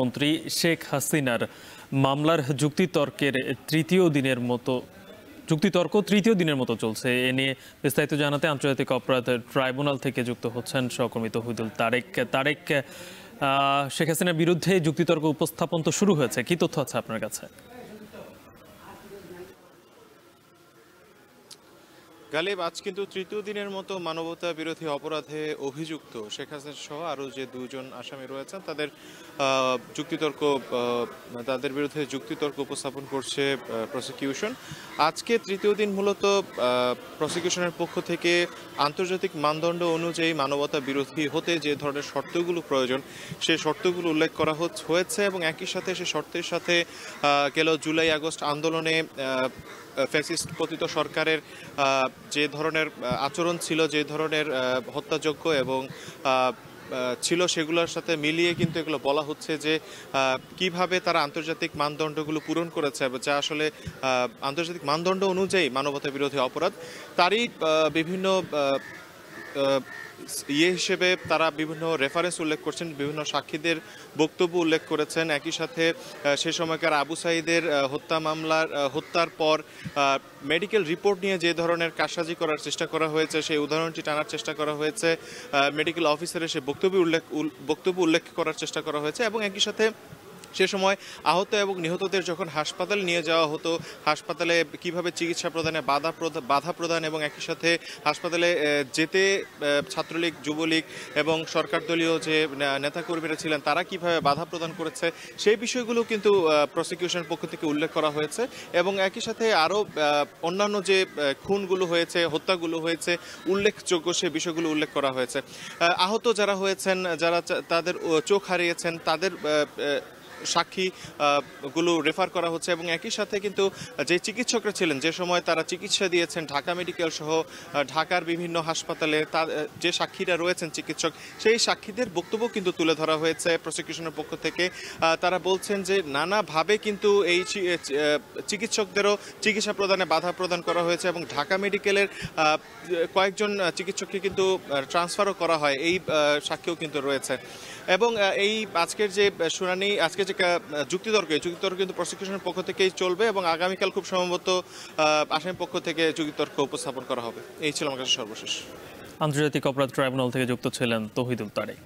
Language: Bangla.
মন্ত্রী শেখ হাসিনার মামলার তৃতীয় দিনের মতো চলছে। এ নিয়ে বিস্তারিত জানাতে আন্তর্জাতিক অপরাধ ট্রাইব্যুনাল থেকে যুক্ত হচ্ছেন সহকর্মী তৌহিদুল তারেক। শেখ হাসিনার বিরুদ্ধে যুক্তিতর্ক উপস্থাপন তো শুরু হয়েছে, কি তথ্য আছে আপনার কাছে? গালিব, আজ কিন্তু তৃতীয় দিনের মতো মানবতা বিরোধী অপরাধে অভিযুক্ত শেখ হাসিনা সহ আরও যে দুজন আসামি রয়েছেন তাদের বিরুদ্ধে যুক্তিতর্ক উপস্থাপন করছে প্রসিকিউশন। আজকে তৃতীয় দিন মূলত প্রসিকিউশনের পক্ষ থেকে আন্তর্জাতিক মানদণ্ড অনুযায়ী মানবতা বিরোধী হতে যে ধরনের শর্তগুলো প্রয়োজন সেই শর্তগুলো উল্লেখ করা হয়েছে এবং একই সাথে সে শর্তের সাথে গেল জুলাই আগস্ট আন্দোলনে ফ্যাসিস্ট পতিত সরকারের যে ধরনের আচরণ ছিল, যে ধরনের হত্যাযোগ্য এবং ছিল সেগুলোর সাথে মিলিয়ে কিন্তু এগুলো বলা হচ্ছে যে কিভাবে তারা আন্তর্জাতিক মানদণ্ডগুলো পূরণ করেছে, যা আসলে আন্তর্জাতিক মানদণ্ড অনুযায়ী মানবতা বিরোধী অপরাধ। তারই বিভিন্ন হিসেবে তারা বিভিন্ন রেফারেন্স উল্লেখ করছেন, বিভিন্ন সাক্ষীদের বক্তব্য উল্লেখ করেছেন। একই সাথে সে সময়কার আবু সাঈদের হত্যার পর মেডিকেল রিপোর্ট নিয়ে যে ধরনের কারসাজি করার চেষ্টা করা হয়েছে সেই উদাহরণটি টানার চেষ্টা করা হয়েছে। মেডিকেল অফিসারের সে বক্তব্য উল্লেখ করার চেষ্টা করা হয়েছে এবং একই সাথে সে সময় আহত এবং নিহতদের যখন হাসপাতালে নিয়ে যাওয়া হতো, হাসপাতালে কিভাবে চিকিৎসা প্রদানে বাধা প্রদান এবং একই সাথে হাসপাতালে যেতে ছাত্রলীগ, যুবলীগ এবং সরকার দলীয় যে নেতাকর্মীরা ছিলেন তারা কিভাবে বাধা প্রদান করেছে সেই বিষয়গুলো কিন্তু প্রসিকিউশনের পক্ষ থেকে উল্লেখ করা হয়েছে এবং একই সাথে আরও অন্যান্য যে খুনগুলো হয়েছে, হত্যাগুলো হয়েছে উল্লেখযোগ্য সে বিষয়গুলো উল্লেখ করা হয়েছে। আহত যারা হয়েছেন, যারা তাদের চোখ হারিয়েছেন তাদের সাক্ষীগুলো রেফার করা হচ্ছে এবং একই সাথে কিন্তু যে চিকিৎসকরা ছিলেন যে সময় তারা চিকিৎসা দিয়েছেন ঢাকা মেডিকেল সহ ঢাকার বিভিন্ন হাসপাতালে যে সাক্ষীরা রয়েছেন চিকিৎসক, সেই সাক্ষীদের বক্তব্য কিন্তু তুলে ধরা হয়েছে প্রসিকিউশনের পক্ষ থেকে। তারা বলছেন যে নানাভাবে কিন্তু এই চিকিৎসকদেরও চিকিৎসা প্রদানে বাধা প্রদান করা হয়েছে এবং ঢাকা মেডিকেলের কয়েকজন চিকিৎসককে কিন্তু ট্রান্সফারও করা হয়, এই সাক্ষীও কিন্তু রয়েছে। এবং এই আজকের যে শুনানি, আজকে যে যুক্তিতর্ক কিন্তু প্রসিকিউশনের পক্ষ থেকেই চলবে এবং আগামীকাল খুব সম্ভবত আসামি পক্ষ থেকে যুক্তিতর্ক উপস্থাপন করা হবে। এই ছিল আমার কাছে সর্বশেষ। আন্তর্জাতিক অপরাধ ট্রাইব্যুনাল থেকে যুক্ত ছিলেন তৌহিদুল তারেক।